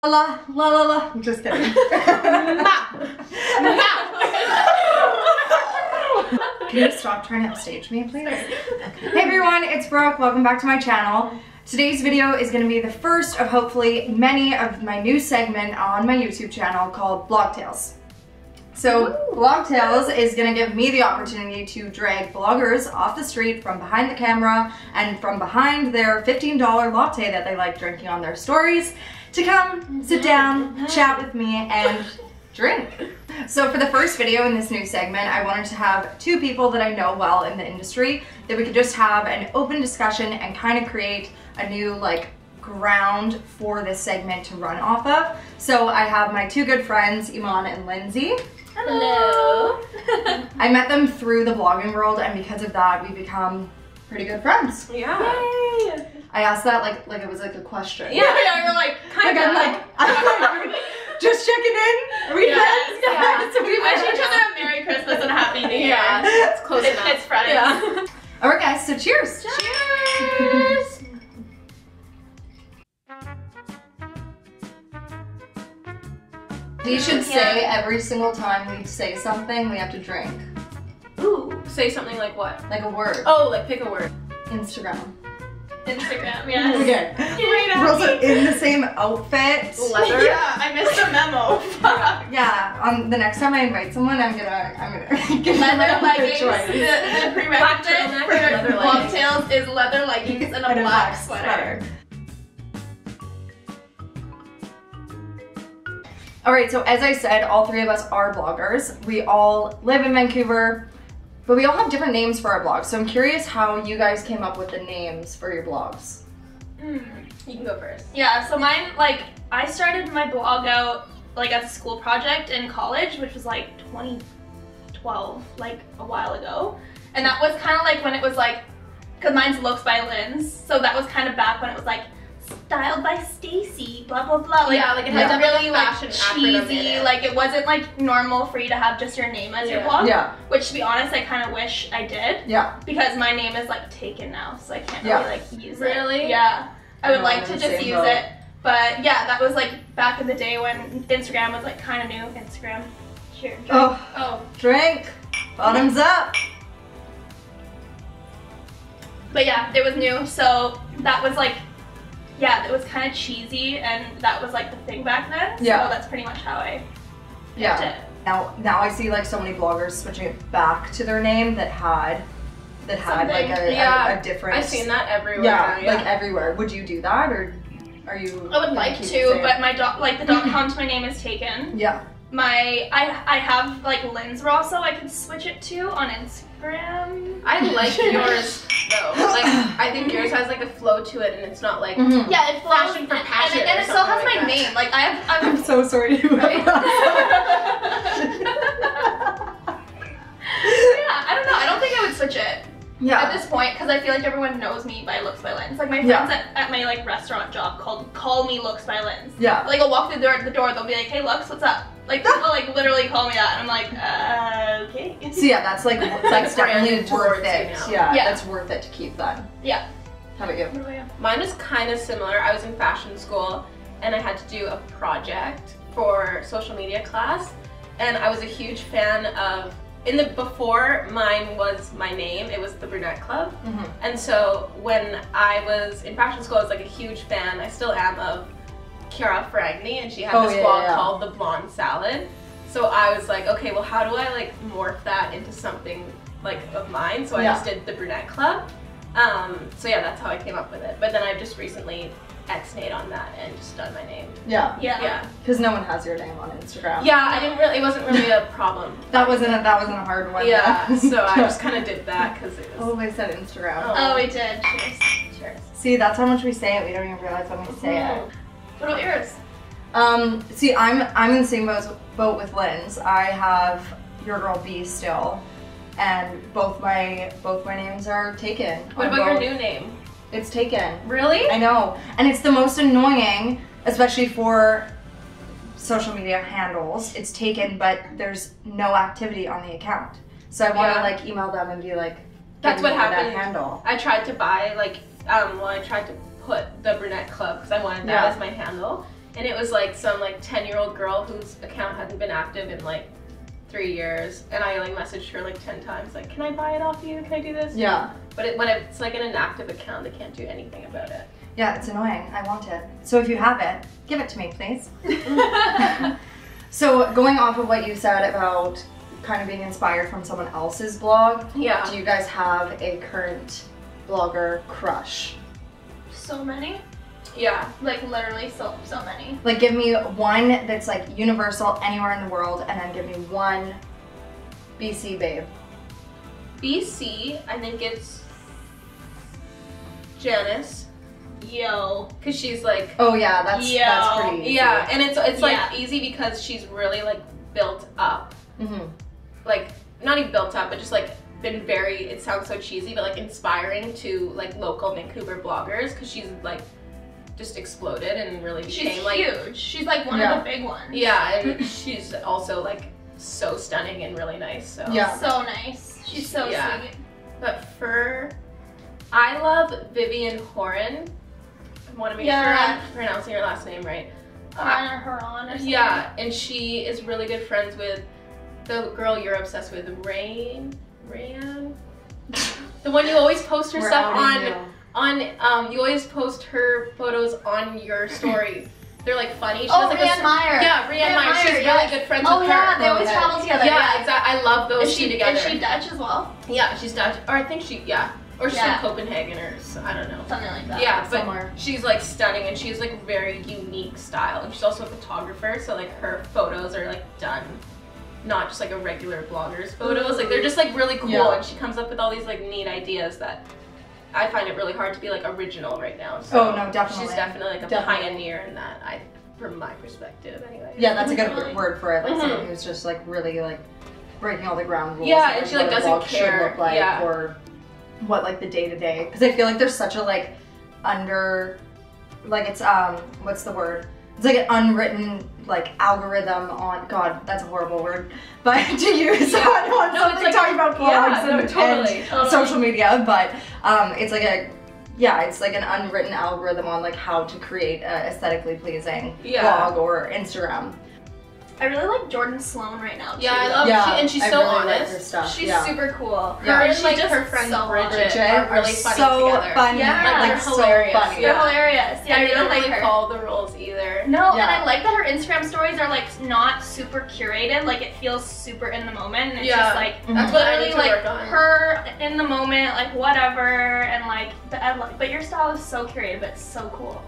La la la la. I'm just kidding. Can you stop trying to upstage me, please? Okay. Hey everyone, it's Brooke. Welcome back to my channel. Today's video is going to be the first of hopefully many of my new segment on my YouTube channel called BLOGTAILS. So BLOGTAILS is going to give me the opportunity to drag bloggers off the street from behind the camera and from behind their $15 latte that they like drinking on their stories to come sit down, chat with me, and drink. So for the first video in this new segment, I wanted to have two people that I know well in the industry that we could just have an open discussion and kind of create a new like ground for this segment to run off of. So I have my two good friends, Iman and Lindsay. Hello. I met them through the blogging world, and because of that, we've become pretty good friends. Yeah. Yay. I asked that like it was like a question. Yeah, you're like, kind of. I'm like, just checking in. Are we friends? Yeah. So we wish each other a Merry Christmas and a Happy New Year. Yeah, it's close enough. It's Friday. Yeah. All right, guys. So cheers. Cheers. We should say every single time we say something, we have to drink. Ooh, say something like what? Like a word. Oh, like pick a word. Instagram. Instagram, yes. Okay. We're also in the same outfit. Leather. Yeah, I missed a memo. Yeah. The next time I invite someone, I'm gonna give them Leather my leggings. choice. The prerequisite for leather leggings. BLOGTAILS is leather leggings and a black sweater. Alright, so as I said, all three of us are bloggers. We all live in Vancouver, but we all have different names for our blogs. So I'm curious how you guys came up with the names for your blogs. You can go first. Yeah, so mine, like, I started my blog out, like, as a school project in college, which was, like, 2012, like, a while ago. And that was kind of, like, when it was, like, because mine's Looks by Linz, so that was kind of back when it was, like, styled by Stacy, blah blah blah. Like, yeah, like it had really like fashion acronym in cheesy. it. Like it wasn't like normal for you to have just your name as your blog. Yeah. Which, to be honest, I kind of wish I did. Yeah. Because my name is like taken now, so I can't Yeah. really like use it. Really? Yeah. I would No, like I'm to in the just same use boat. it, but yeah, that was like back in the day when Instagram was like kind of new. Instagram. Sure. Oh, drink. Bottoms up. But yeah, it was new, so that was like. Yeah, it was kind of cheesy, and that was like the thing back then. Yeah. So that's pretty much how I did it. Now I see like so many bloggers switching it back to their name that had like a different. I've seen that everywhere. Yeah, Yeah, like everywhere. Would you do that, or are you? I would like to, but my the .com to my name is taken. Yeah. I have like Linz Raw, so I could switch it to on Instagram. I like yours though. Like I think yours has like a flow to it, and it's not like Yeah, it flows, Fashion for passion and or it still has something my like that. name. Like I'm so sorry to Yeah, I don't know. I don't think I would switch it. Yeah. At this point, because I feel like everyone knows me by Looks by Linz. Like my friends at my like restaurant job call me Looks by Linz. Yeah. Like I'll walk through the door, they'll be like, "Hey, Lux, what's up?" Like people like literally call me that, and I'm like, okay. So yeah, that's definitely worth towards it. you now. Yeah, Yeah. that's worth it to keep that. Yeah. How about you? What do I have? Mine was kind of similar. I was in fashion school, and I had to do a project for social media class, and I was a huge fan of. Before mine was my name, it was the Brunette Club. And so when I was in fashion school, I was like a huge fan, I still am, of Chiara Ferragni, and she had this blog called The Blonde Salad. So I was like, okay, well how do I like morph that into something like of mine? So I just did the Brunette Club. So yeah, that's how I came up with it. But then I've just recently X-nayed on that and just done my name. Yeah. Yeah. Because no one has your name on Instagram. Yeah, it wasn't really a problem. That wasn't a hard one. Yeah, so I just kind of did that because it was... Oh, I said Instagram. Oh, we did. Cheers. Cheers. See, that's how much we say it. We don't even realize when we say it. What about yours? See, I'm in the same boat with Linz. I have Your Girl B still, and both my names are taken. What about your new name? It's taken. Really? I know, and it's the most annoying, especially for social media handles. It's taken, but there's no activity on the account. So I want to like email them and be like, that's what happened. That handle. I tried to buy like, I tried to put the Brunette Club because I wanted that as my handle, and it was like some like 10-year-old girl whose account hadn't been active in like 3 years, and I like messaged her like 10 times like, can I buy it off you? Can I do this? Yeah. But when it's like an inactive account, they can't do anything about it. Yeah, it's annoying. I want it. So if you have it, give it to me, please. So going off of what you said about kind of being inspired from someone else's blog, Yeah. do you guys have a current blogger crush? So many. Yeah. Like literally so many. Like give me one that's like universal anywhere in the world, and then give me one BC babe. BC, I think it's Janice, Yo. because she's like, Oh yeah, that's pretty easy. yeah, and it's like Yeah. easy because she's really like built up, Mm-hmm. like not even built up, but just like been very, it sounds so cheesy, but like inspiring to like local Vancouver bloggers, because she's like just exploded and really became She's like huge. She's like one Yeah. of the big ones. yeah, and she's also like so stunning and really nice. So Yeah. So nice. She's so Yeah. sweet. But I love Vivian Horan. I want to make sure Yeah. I'm pronouncing her last name right. Her on or something. Yeah, and she is really good friends with the girl you're obsessed with, Rayan. The one you always post her We're stuff outing on. you. You always post her photos on your story. They're like funny. She Oh, does, like, Rianne Meyer. Yeah, Rianne Meyer. She's really yes. good friends Oh with yeah, her. they always Okay. travel together. Yeah, exactly. I love those two together. Is she Dutch as well? Yeah, she's Dutch, or I think or she's Yeah. from Copenhagen, or I don't know. Something like that. Yeah, but Somewhere. she's like stunning, and she's like very unique style, and she's also a photographer, so like her photos are like done, not just like a regular blogger's photos. Like they're just like really cool, Yeah. and she comes up with all these like neat ideas that I find it really hard to be like original right now. So Oh, no, definitely. she's definitely like a Definitely. pioneer in that. From my perspective, anyway. Yeah, that's a good Really? word for it. Like Mhm. someone who's just like really like breaking all the ground rules. Yeah, of, and she, like, what a doesn't blog care. should look like, Yeah. or what like the day to day. Because I feel like there's such a like like it's what's the word? It's like an unwritten like algorithm on, God, that's a horrible word, but to use Yeah. on No, something it's like- talking about blogs yeah, no, and totally. social media, but it's like it's like an unwritten algorithm on like how to create a aesthetically pleasing Yeah. blog or Instagram. I really like Jordan Sloan right now. Yeah, too, I though. love Yeah, and she's I so really like honest. her stuff. She's yeah. super cool. Yeah. Her and She's like just her friend so Bridget Bridget are really funny so together. funny. Yeah. Like They're so hilarious. funny. They're Yeah. hilarious. Yeah, And I they don't really really like her. follow the rules either. No, Yeah. and I like that her Instagram stories are like not super curated. Like it feels super in the moment, and it's Yeah. just like That's what I literally need to like work on. her in the moment, like whatever, and like but your style is so curated, but it's so cool.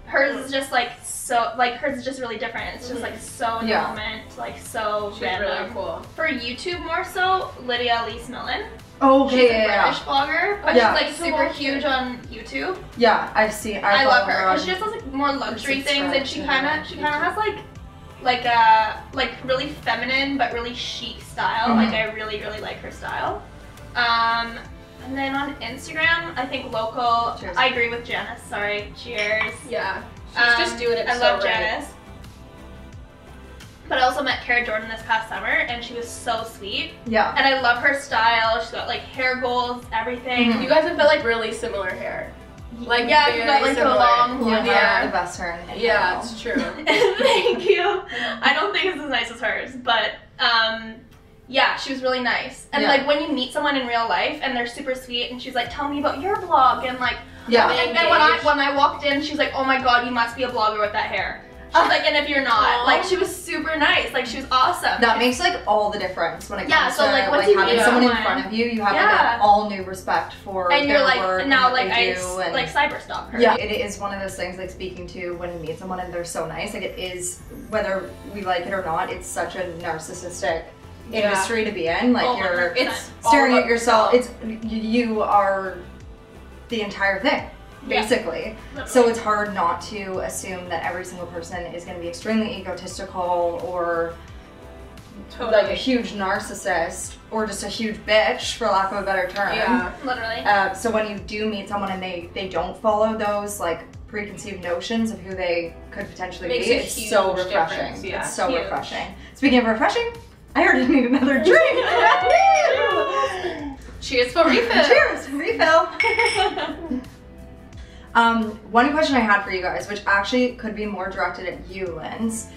Hers is just like so hers is just really different. It's just like so in the Yeah. moment, like so She's random. really cool. For YouTube more so, Lydia Elise Millen. Oh, She's okay, a yeah. British blogger, but Yeah. she's like super huge on YouTube. Yeah, I I love follow her. on- She just does like more luxury things, and she subscribe kind to of has like really feminine but really chic style. Mhm. Like I really like her style. And then on Instagram, I think local. Cheers. I agree with Janice. Sorry, cheers. Yeah. She's just doing it I so love right. Janice. But I also met Cara Jordan this past summer, and she was so sweet. Yeah. And I love her style. She's got like hair goals, everything. Mhm. You guys have like really similar hair. Like yeah, you very got like similar. the long blonde You hair. have the best hair in Yeah, it's true. Thank you. I don't think it's as nice as hers, but yeah, she was really nice. And Yeah. like when you meet someone in real life and they're super sweet, and she's like, "Tell me about your blog," and like, Yeah. and then when I walked in, she's like, "Oh my god, you must be a blogger with that hair." She's like, and if you're not, Aw. like, she was super nice. Like, she was awesome. That makes like all the difference when it comes Yeah, so, to like, once you having meet someone in someone- front of you, you have like Yeah. an all new respect for and their you're like, work now and what like they I do and like cyberstalk her. yeah, it is one of those things like speaking to when you meet someone and they're so nice. Like it is, whether we like it or not, it's such a narcissistic Yeah. industry to be in. Like Oh, you're 100%. It's staring all at about yourself. It's you are the entire thing. Yeah. Basically. Literally. So it's hard not to assume that every single person is going to be extremely egotistical or Totally. like a huge narcissist or just a huge bitch, for lack of a better term. Yeah. Literally. So when you do meet someone and they don't follow those like preconceived notions of who they could potentially Makes be, a it's huge so refreshing. difference, yeah. It's so Huge. refreshing. Speaking of refreshing, I already need another drink. Cheers for refill. Cheers, refill. One question I had for you guys, which actually could be more directed at you, Linz,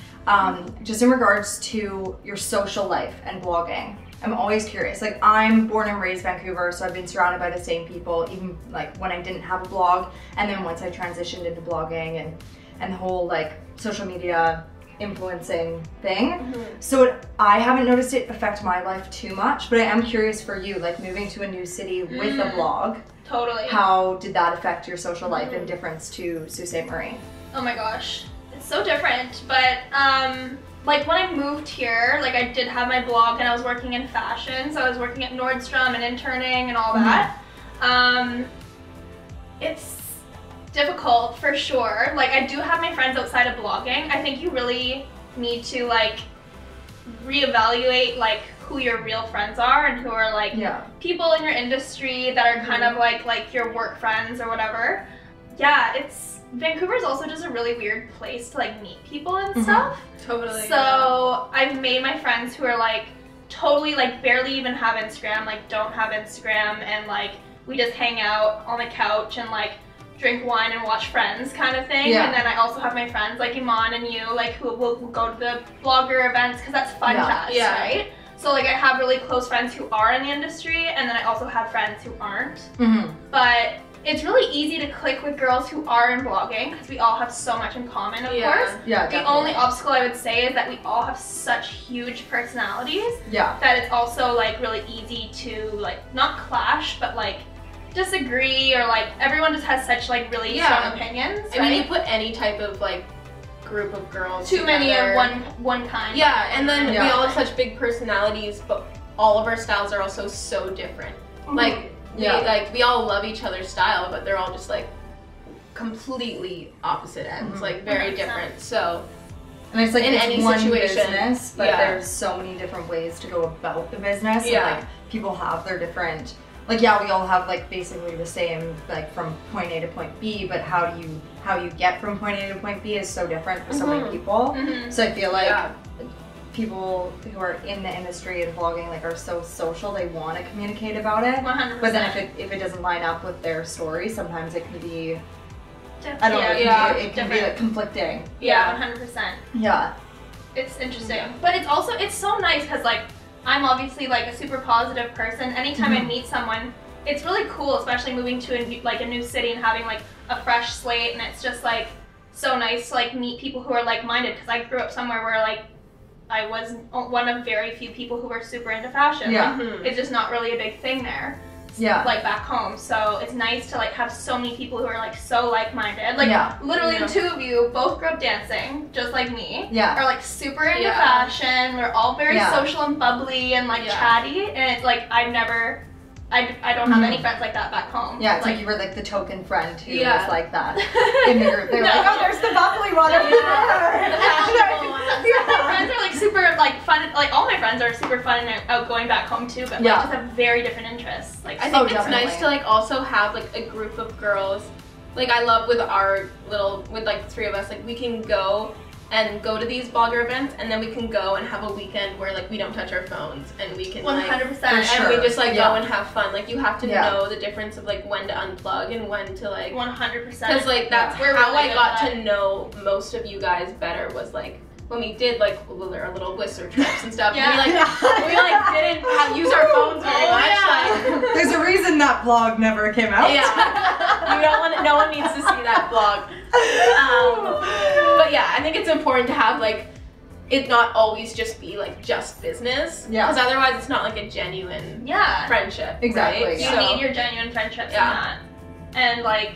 just in regards to your social life and blogging. I'm always curious. Like, I'm born and raised Vancouver, so I've been surrounded by the same people, even like when I didn't have a blog, and then once I transitioned into blogging and the whole like social media influencing thing. So I haven't noticed it affect my life too much, but I am curious for you, like moving to a new city with a blog. Totally. How did that affect your social life in difference to Sault Ste. Marie? Oh my gosh, it's so different. But like when I moved here, like I did have my blog and I was working in fashion, so I was working at Nordstrom and interning and all that. It's difficult for sure. Like I do have my friends outside of blogging. I think you really need to like reevaluate like who your real friends are and who are like people in your industry that are kind of like your work friends or whatever. Yeah, Vancouver is also just a really weird place to like meet people and stuff. Totally. So I've made my friends who are like totally like barely even have Instagram, like don't have Instagram, and like we just hang out on the couch and like drink wine and watch Friends kind of thing. And then I also have my friends like Iman and you, like who will go to the blogger events because that's fun to us, right? So like I have really close friends who are in the industry, and then I also have friends who aren't. But it's really easy to click with girls who are in blogging because we all have so much in common, of course. The only obstacle I would say is that we all have such huge personalities that it's also like really easy to like not clash, but like disagree, or like everyone just has such like really strong opinions. I mean, you put any type of like group of girls too many together. of one kind. And then we all have such big personalities, but all of our styles are also so different. Like we all love each other's style, but they're all just like completely opposite ends, like very 100%. different. So and it's like in any one situation, business, but there's so many different ways to go about the business. And like people have their different, like we all have like basically the same, like from point A to point B, but how you get from point A to point B is so different for so many people. So I feel like people who are in the industry and vlogging like are so social, they want to communicate about it. 100%. But then if it doesn't line up with their story, sometimes it can be, I don't know, it can be like conflicting. 100%. Yeah. It's interesting. But it's so nice because like I'm obviously like a super positive person. Anytime I meet someone, it's really cool, especially moving to a new city and having like a fresh slate, and it's just like so nice to like meet people who are like-minded, because I grew up somewhere where like I was one of very few people who were super into fashion. It's just not really a big thing there. Like back home. So it's nice to like have so many people who are like so like-minded. Like literally the two of you both grew up dancing, just like me. Are like super into fashion. We're all very social and bubbly and like chatty. And it's like I don't have any friends like that back home. It's like you were like the token friend who was like that in the group. They're like, oh, there's the bubbly one over there. My friends are like super like fun. Like all my friends are super fun and outgoing back home too, but like just have very different interests. Like I think it's nice to like also have like a group of girls. Like I love with like the three of us, like we can go to these blogger events, and then we can go and have a weekend where like we don't touch our phones, and we can 100%, and we just like go and have fun. Like you have to know the difference of like when to unplug and when to like 100%. Because like that's where how I got to know most of you guys better, was like when we did like our little Whistler trips and stuff. We like didn't use our phones very much. Like, there's a reason that vlog never came out. No one needs to see that vlog. But yeah, I think it's important to have like it not always just be like just business. Because otherwise it's not like a genuine friendship. Exactly. Right? You need your genuine friendships in that. And like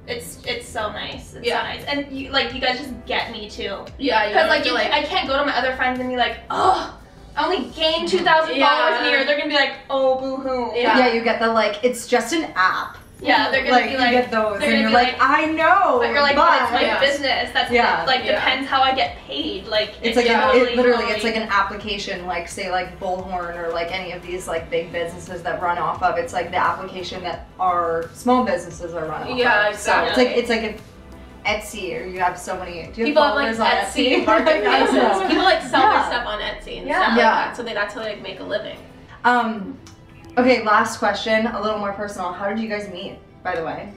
it's so nice. It's so nice. And you guys just get me too. Because like I can't go to my other friends and be like, oh, I only gained 2,000 followers in a year. They're gonna be like, oh, boo-hoo. You get the like, it's just an app. They're gonna be like, you get those, and you're like, I know, but you're like, but it's my business. That's depends how I get paid. Like it's like it's like an application, like say like Bullhorn or like any of these like big businesses that run off of. It's like the application that our small businesses are running off of. Exactly. So it's like if Etsy, or you have so many. Do you people have like Etsy marketplaces. People like sell their stuff on Etsy and stuff like that. So that's how they like make a living. Okay, last question, a little more personal. How did you guys meet, by the way?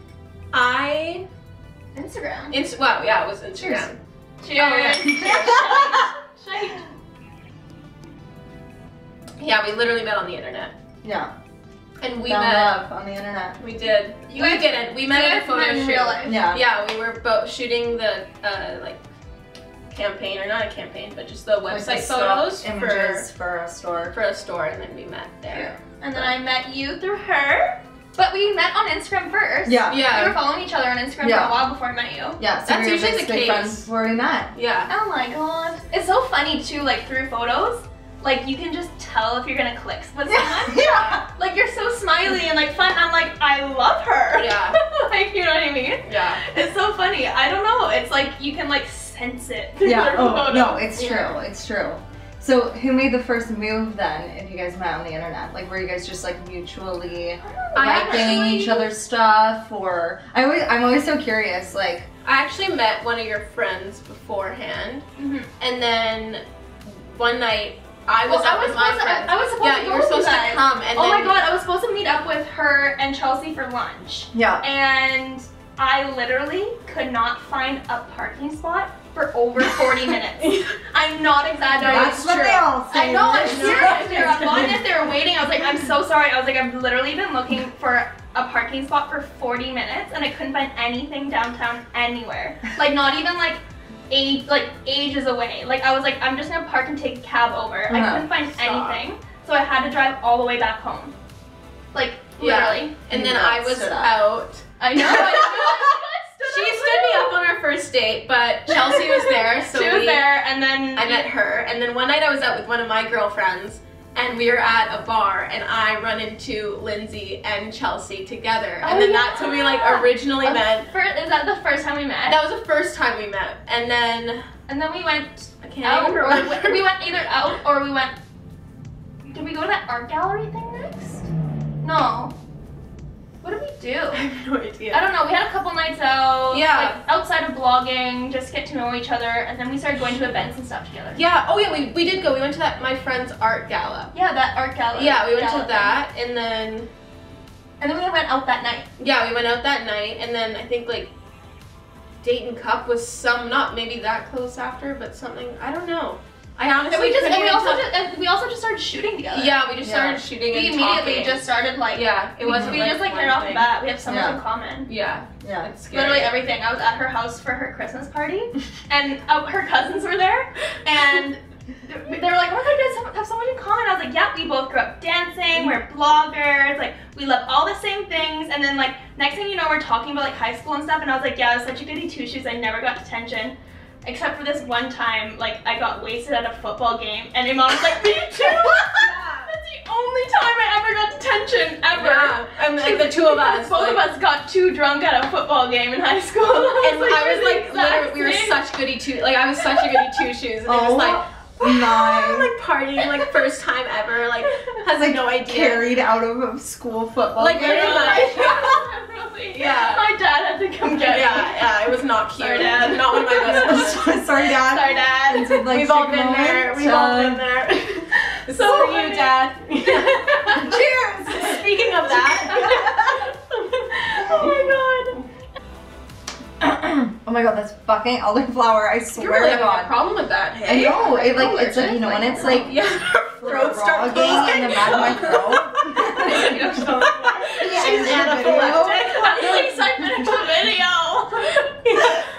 Instagram. Wow, yeah, it was Instagram. Cheers. Oh, yeah. Shite. Yeah, we literally met on the internet. Yeah. And we Found met. love on the internet. We did. You guys didn't. We met at a photo in shoot. real life. Yeah. Yeah, we were both shooting the like campaign, or not a campaign, but just the website Like the stock photos images for a store. for a store, and then we met there. And then I met you through her. But we met on Instagram first. Yeah. Yeah. We were following each other on Instagram Yeah. for a while before I met you. Yeah, so That's we were usually the basically case. friends before we met. Yeah. Oh my god. It's so funny too, like through photos, like you can just tell if you're gonna click with someone. Yeah. Like you're so smiley and like fun. I'm like, I love her. Yeah. Like, you know what I mean? Yeah. It's so funny. I don't know. It's like you can like sense it. through Yeah. their Oh photos. no, it's true. Yeah. It's true. So who made the first move then? If you guys met on the internet, like were you guys just like mutually liking each other's stuff, or I'm always so curious. Like I actually met one of your friends beforehand, Mhm. and then one night I was out with my friends. I was supposed Yeah, to you go were with supposed guys. to come, and Oh then my god, I was supposed to meet up with her and Chelsea for lunch. yeah. And I literally could not find a parking spot for over 40 minutes. I'm not exaggerating. That's It's what true. they all say. I know, I'm It's serious. They were true. on if they were waiting. I was like, I'm so sorry. I was like, I've literally been looking for a parking spot for 40 minutes and I couldn't find anything downtown anywhere. Like not even like ages away. Like I was like, I'm just gonna park and take a cab over. I couldn't find anything. So I had to drive all the way back home. Like literally. and then You I was stood up. out. I know. She stood me up on our first date, but Chelsea was there, so she was there, and then I met her, and then one night I was out with one of my girlfriends, and we were at a bar, and I run into Lindsay and Chelsea together, and then that's when we like originally met. Is that the first time we met? That was the first time we met, and then we went I can't out, even or remember. we went either out or we went. Did we go to that art gallery thing next? No. What did we do? I have no idea. I don't know. We had a couple nights out. Yeah. Like outside of blogging, just get to know each other, and then we started going to events and stuff together. Yeah. Oh yeah. We did go. We went to my friend's art gala. Yeah, that art gallery. Yeah, we went gala to that, and then thing. And then we went out that night. yeah, we went out that night, and then I think like Date and Cup was not maybe that close after, but something I don't know. I honestly And we just couldn't and we even also tell- just, and we also just started shooting together. yeah, we just Yeah. started shooting We and immediately talking. just started like Yeah, it wasn't we like just like one hit off the thing. bat. We have so much Yeah. in common. Yeah, Yeah. it's scary. Literally everything. I was at her house for her Christmas party, and her cousins were there, and they were like, "Oh my god, you guys have so much in common." I was like, "Yeah, we both grew up dancing. We're bloggers. Like, we love all the same things." And then like next thing you know, we're talking about like high school and stuff. And I was like, "Yeah, I was such a goody two shoes. I never got detention." Except for this one time, like I got wasted at a football game, and my mom was like, "Me too." That's the only time I ever got detention ever. Yeah, and like the two of us, Both of like- us got too drunk at a football game in high school. And I was "You're the like, exact literally, we were same." such goody two. Like I was such a goody two shoes, and it was Oh like, my. like partying, like first time ever, like has Like no idea. carried out of a school football. Like, game. literally. Really? Yeah. My dad had to come get me. Yeah, it was not cute. Sorry, Dad. Not one of my best friends. Sorry, Dad. Sorry, Dad. It's with, like, We've all chicken been there. moments. We've all been there. This is for you, funny. Dad. Cheers. Speaking of that. Oh my Oh my god, that's fucking elderflower. I You're swear really to having a God. problem with that, I hey? know. It like Oh, it's like, you know, when it's like Yeah. Throat starts frogging in the back of my throat. She's in the anaphylactic. god. At least I finished the video.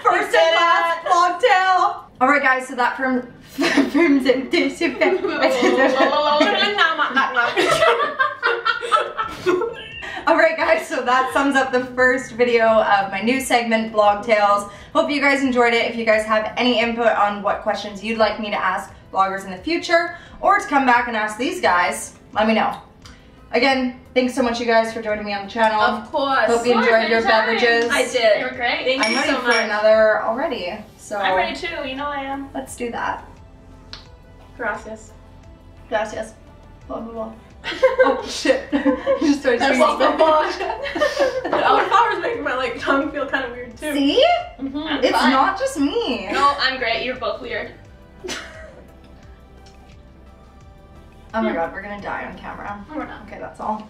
First and last vlogtail. Alright guys, so that from Alright guys, so that sums up the first video of my new segment, BLOGTAILS. Hope you guys enjoyed it. If you guys have any input on what questions you'd like me to ask bloggers in the future, or to come back and ask these guys, let me know. Again, thanks so much you guys for joining me on the channel. Of course. Hope you Of course, enjoyed your anytime. beverages. I did. They were great. Thank I'm you ready so for much. another already. So I'm ready too. You know I am. let's do that. Gracias. Gracias. Blah, blah, blah. Oh shit. You just started That's speaking all Spanish. The elderflower's making my like tongue feel kind of weird too. See? I'm It's fine. not just me. No, I'm great. You're both weird. Oh my god, we're gonna die on camera. No, we're not. Okay, that's all.